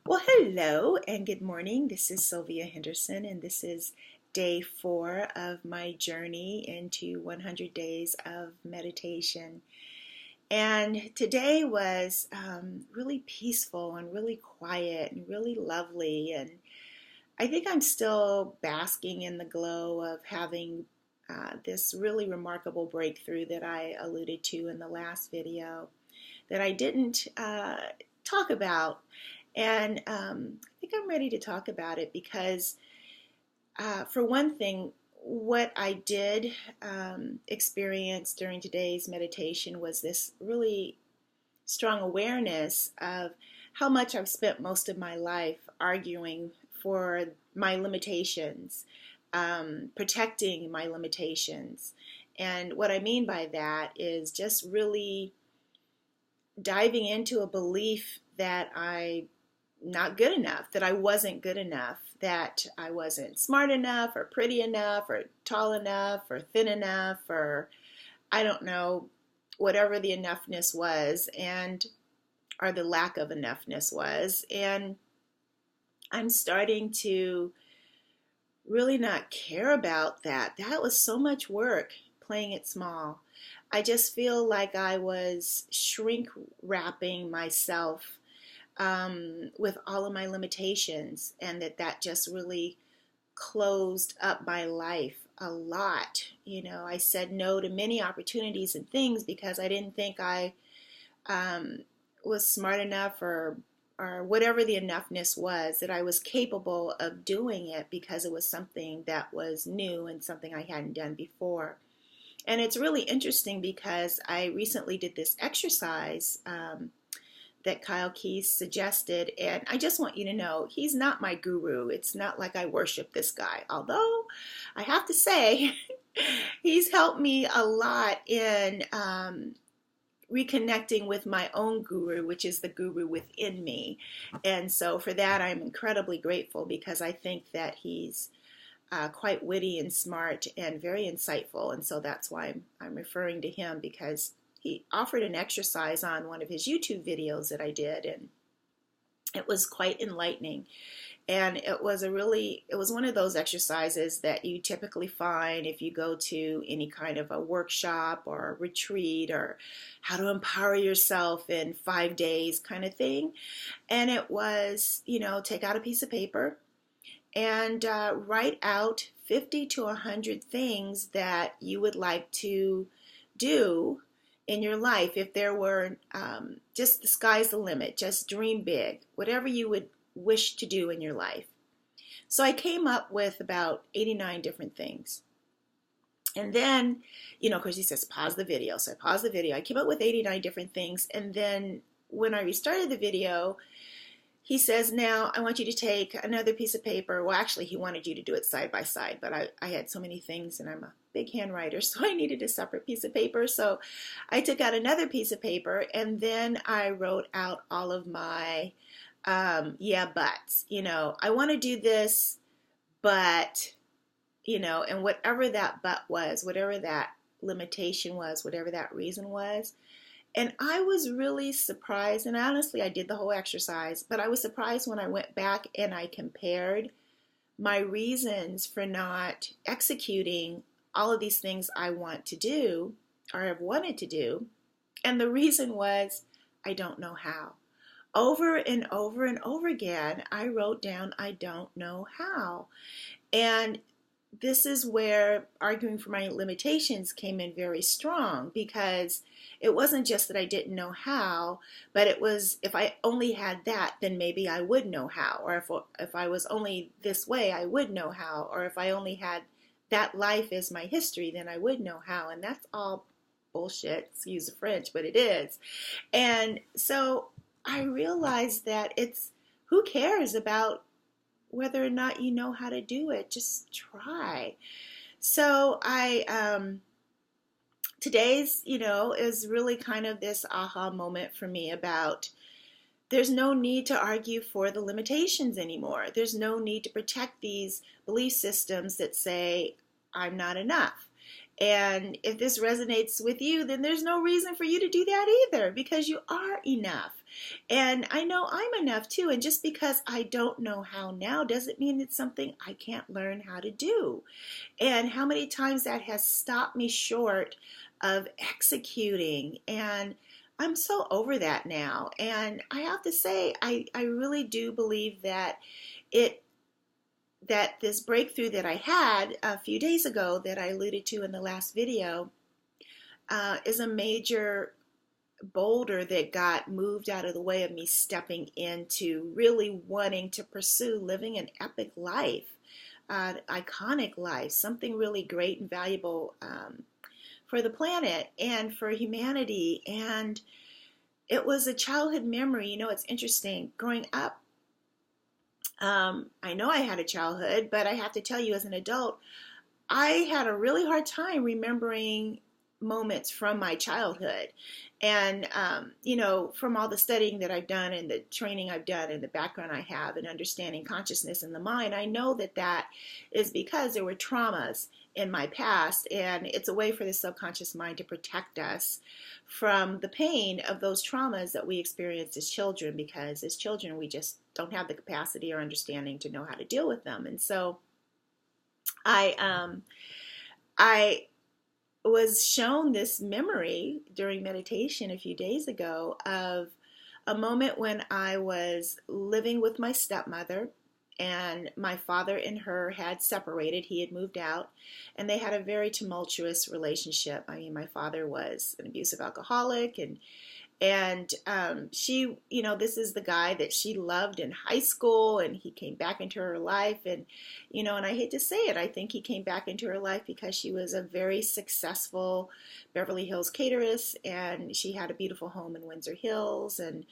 Well, hello and good morning. This is Sylvia Henderson, and this is day 4 of my journey into 100 days of meditation. And today was really peaceful and really quiet and really lovely. And I think I'm still basking in the glow of having this really remarkable breakthrough that I alluded to in the last video that I didn't talk about. And I think I'm ready to talk about it because, for one thing, what I did experience during today's meditation was this really strong awareness of how much I've spent most of my life arguing for my limitations, protecting my limitations. And what I mean by that is just really diving into a belief that I'm not good enough, that I wasn't good enough, that I wasn't smart enough or pretty enough or tall enough or thin enough or I don't know, whatever the enoughness was and or the lack of enoughness was. And I'm starting to really not care about that. That was so much work playing it small. I just feel like I was shrink wrapping myself with all of my limitations, and that just really closed up my life a lot. I said no to many opportunities and things because I didn't think I was smart enough or whatever the enoughness was, that I was capable of doing it because it was something that was new and something I hadn't done before. And it's really interesting because I recently did this exercise that Kyle Keith suggested, and I just want you to know he's not my guru. It's not like I worship this guy, although I have to say he's helped me a lot in reconnecting with my own guru, which is the guru within me. And so for that, I'm incredibly grateful because I think that he's quite witty and smart and very insightful. And so that's why I'm referring to him, because he offered an exercise on one of his YouTube videos that I did, and it was quite enlightening. And it was one of those exercises that you typically find if you go to any kind of a workshop or a retreat or how to empower yourself in 5 days kind of thing. And it was, take out a piece of paper and write out 50 to 100 things that you would like to do in your life. If there were just the sky's the limit, just dream big, whatever you would wish to do in your life. So I came up with about 89 different things. And then, of course, he says, pause the video. So I paused the video. I came up with 89 different things. And then when I restarted the video, he says, now I want you to take another piece of paper. Well, actually, he wanted you to do it side by side, but I had so many things and I'm a big handwriter, so I needed a separate piece of paper. So I took out another piece of paper and then I wrote out all of my buts. I want to do this, but, and whatever that but was, whatever that limitation was, whatever that reason was. And I was really surprised, and honestly, I did the whole exercise, but I was surprised when I went back and I compared my reasons for not executing all of these things I want to do or have wanted to do. And the reason was, I don't know how. Over and over and over again, I wrote down, I don't know how. And this is where arguing for my limitations came in very strong, because it wasn't just that I didn't know how, but it was, if I only had that, then maybe I would know how. Or if I was only this way, I would know how. Or if I only had that life as my history, then I would know how. And that's all bullshit, excuse the French, but it is. And so I realized that who cares about whether or not you know how to do it? Just try. So today's, is really kind of this aha moment for me about there's no need to argue for the limitations anymore. There's no need to protect these belief systems that say I'm not enough. And if this resonates with you, then there's no reason for you to do that either, because you are enough. And I know I'm enough too. And just because I don't know how now doesn't mean it's something I can't learn how to do. And how many times that has stopped me short of executing. And I'm so over that now. And I have to say, I really do believe that it that this breakthrough that I had a few days ago that I alluded to in the last video is a major boulder that got moved out of the way of me stepping into really wanting to pursue living an epic life, iconic life, something really great and valuable for the planet and for humanity. And it was a childhood memory. You know, it's interesting. Growing up, I know I had a childhood, but I have to tell you, as an adult, I had a really hard time remembering moments from my childhood. And, you know, from all the studying that I've done and the training I've done and the background I have and understanding consciousness in the mind, I know that that is because there were traumas in my past. And it's a way for the subconscious mind to protect us from the pain of those traumas that we experienced as children, because as children, we just don't have the capacity or understanding to know how to deal with them. And so I was shown this memory during meditation a few days ago of a moment when I was living with my stepmother, and my father and her had separated. He had moved out, and they had a very tumultuous relationship. I mean, my father was an abusive alcoholic, and she, you know, this is the guy that she loved in high school, and he came back into her life. And, you know, and I hate to say it, I think he came back into her life because she was a very successful Beverly Hills cateress, and she had a beautiful home in Windsor Hills, and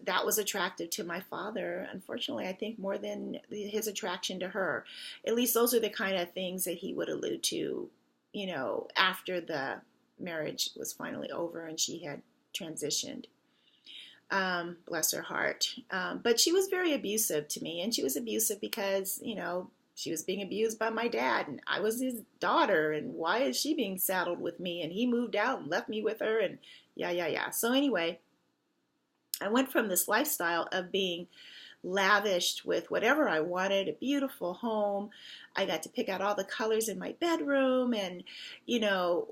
that was attractive to my father, unfortunately, I think more than his attraction to her. At least those are the kind of things that he would allude to, you know, after the marriage was finally over and she had transitioned. Bless her heart. But she was very abusive to me, and she was abusive because, you know, she was being abused by my dad, and I was his daughter, and why is she being saddled with me? And he moved out and left me with her, and yeah. So anyway, I went from this lifestyle of being lavished with whatever I wanted, a beautiful home. I got to pick out all the colors in my bedroom, and, you know,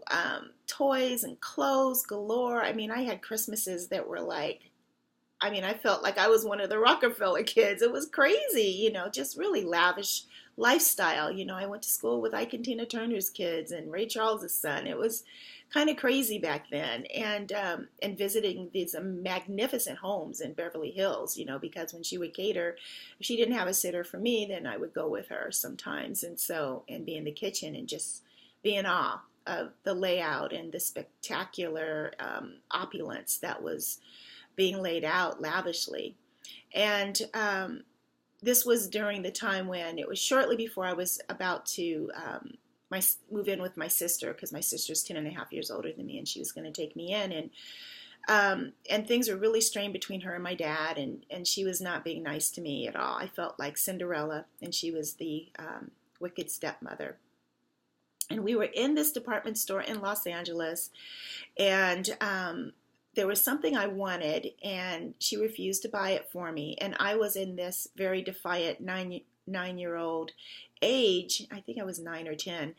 toys and clothes galore. I mean, I had Christmases that were like, I mean, I felt like I was one of the Rockefeller kids. It was crazy, you know, just really lavish lifestyle. You know, I went to school with Ike and Tina Turner's kids and Ray Charles's son. It was kind of crazy back then, and visiting these magnificent homes in Beverly Hills, you know, because when she would cater, if she didn't have a sitter for me, then I would go with her sometimes, and be in the kitchen and just be in awe of the layout and the spectacular opulence that was being laid out lavishly. And this was during the time when it was shortly before I was about to move in with my sister, because my sister's 10 and a half years older than me, and she was going to take me in. And things were really strained between her and my dad, and she was not being nice to me at all. I felt like Cinderella, and she was the wicked stepmother. And we were in this department store in Los Angeles, and there was something I wanted, and she refused to buy it for me. And I was in this very defiant nine-year-old age. I think I was 9 or 10.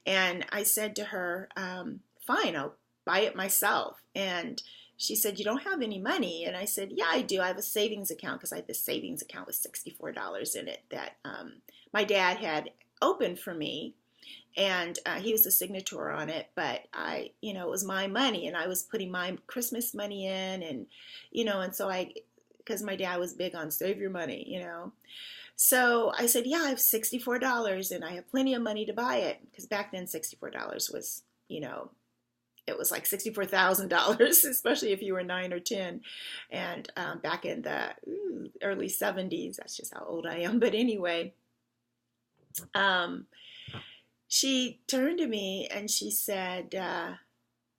And I said to her, fine, I'll buy it myself. And she said, you don't have any money? And I said, yeah, I do. I have a savings account, because I had this savings account with $64 in it that my dad had opened for me. And he was a signator on it, but it was my money, and I was putting my Christmas money in, and, and so because my dad was big on save your money, So I said, yeah, I have $64 and I have plenty of money to buy it, because back then $64 was, it was like $64,000, especially if you were 9 or 10. And back in the early 70s, that's just how old I am. But anyway, she turned to me and she said,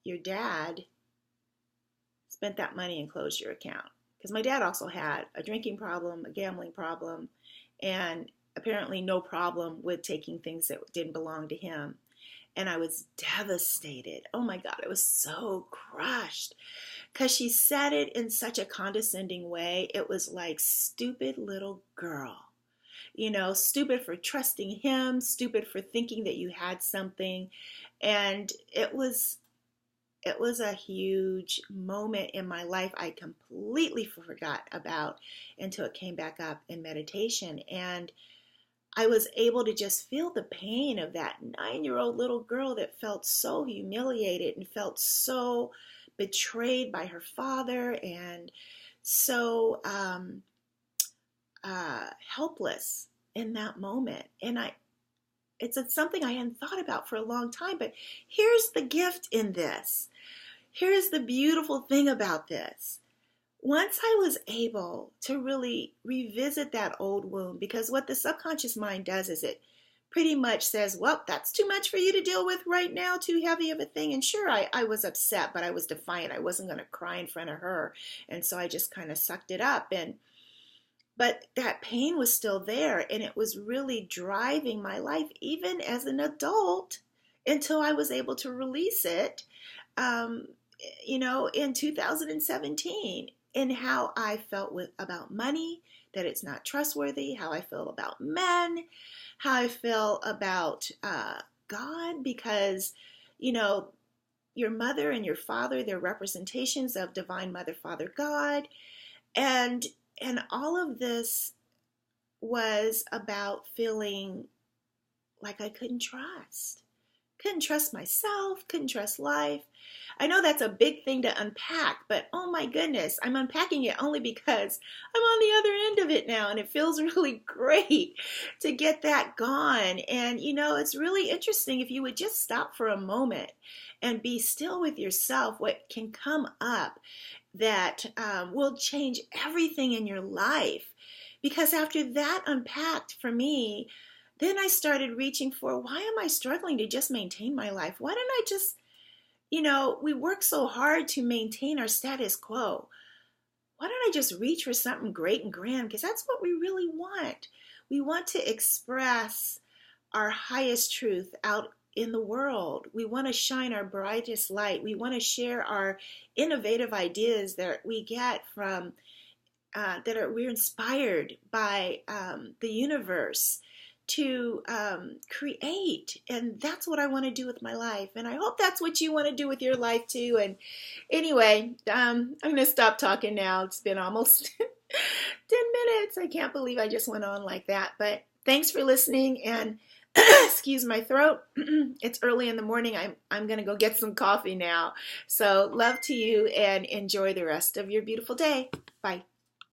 your dad spent that money and closed your account. Because my dad also had a drinking problem, a gambling problem, and apparently no problem with taking things that didn't belong to him. And I was devastated. Oh my God, I was so crushed because she said it in such a condescending way. It was like, stupid little girl. Stupid for trusting him, stupid for thinking that you had something. And it was a huge moment in my life I completely forgot about until it came back up in meditation. And I was able to just feel the pain of that 9-year-old little girl that felt so humiliated and felt so betrayed by her father and so helpless in that moment. And it's something I hadn't thought about for a long time, but here's the gift in this. Here's the beautiful thing about this. Once I was able to really revisit that old wound, because what the subconscious mind does is it pretty much says, well, that's too much for you to deal with right now, too heavy of a thing. And sure, I was upset, but I was defiant. I wasn't going to cry in front of her. And so I just kind of sucked it up. But that pain was still there, and it was really driving my life, even as an adult, until I was able to release it, in 2017, in how I felt about money, that it's not trustworthy, how I feel about men, how I feel about God, because, your mother and your father, they're representations of divine mother, father, God. And all of this was about feeling like I couldn't trust myself, couldn't trust life. I know that's a big thing to unpack, but oh my goodness, I'm unpacking it only because I'm on the other end of it now, and it feels really great to get that gone. And it's really interesting if you would just stop for a moment and be still with yourself, what can come up that will change everything in your life. Because after that unpacked for me, then I started reaching for, why am I struggling to just maintain my life? Why don't I just, we work so hard to maintain our status quo. Why don't I just reach for something great and grand? Because that's what we really want. We want to express our highest truth out in the world. We want to shine our brightest light. We want to share our innovative ideas that we get from, we're inspired by the universe to create. And that's what I want to do with my life. And I hope that's what you want to do with your life too. And anyway, I'm going to stop talking now. It's been almost 10 minutes. I can't believe I just went on like that. But thanks for listening, and excuse my throat. It's early in the morning. I'm going to go get some coffee now. So love to you, and enjoy the rest of your beautiful day. Bye.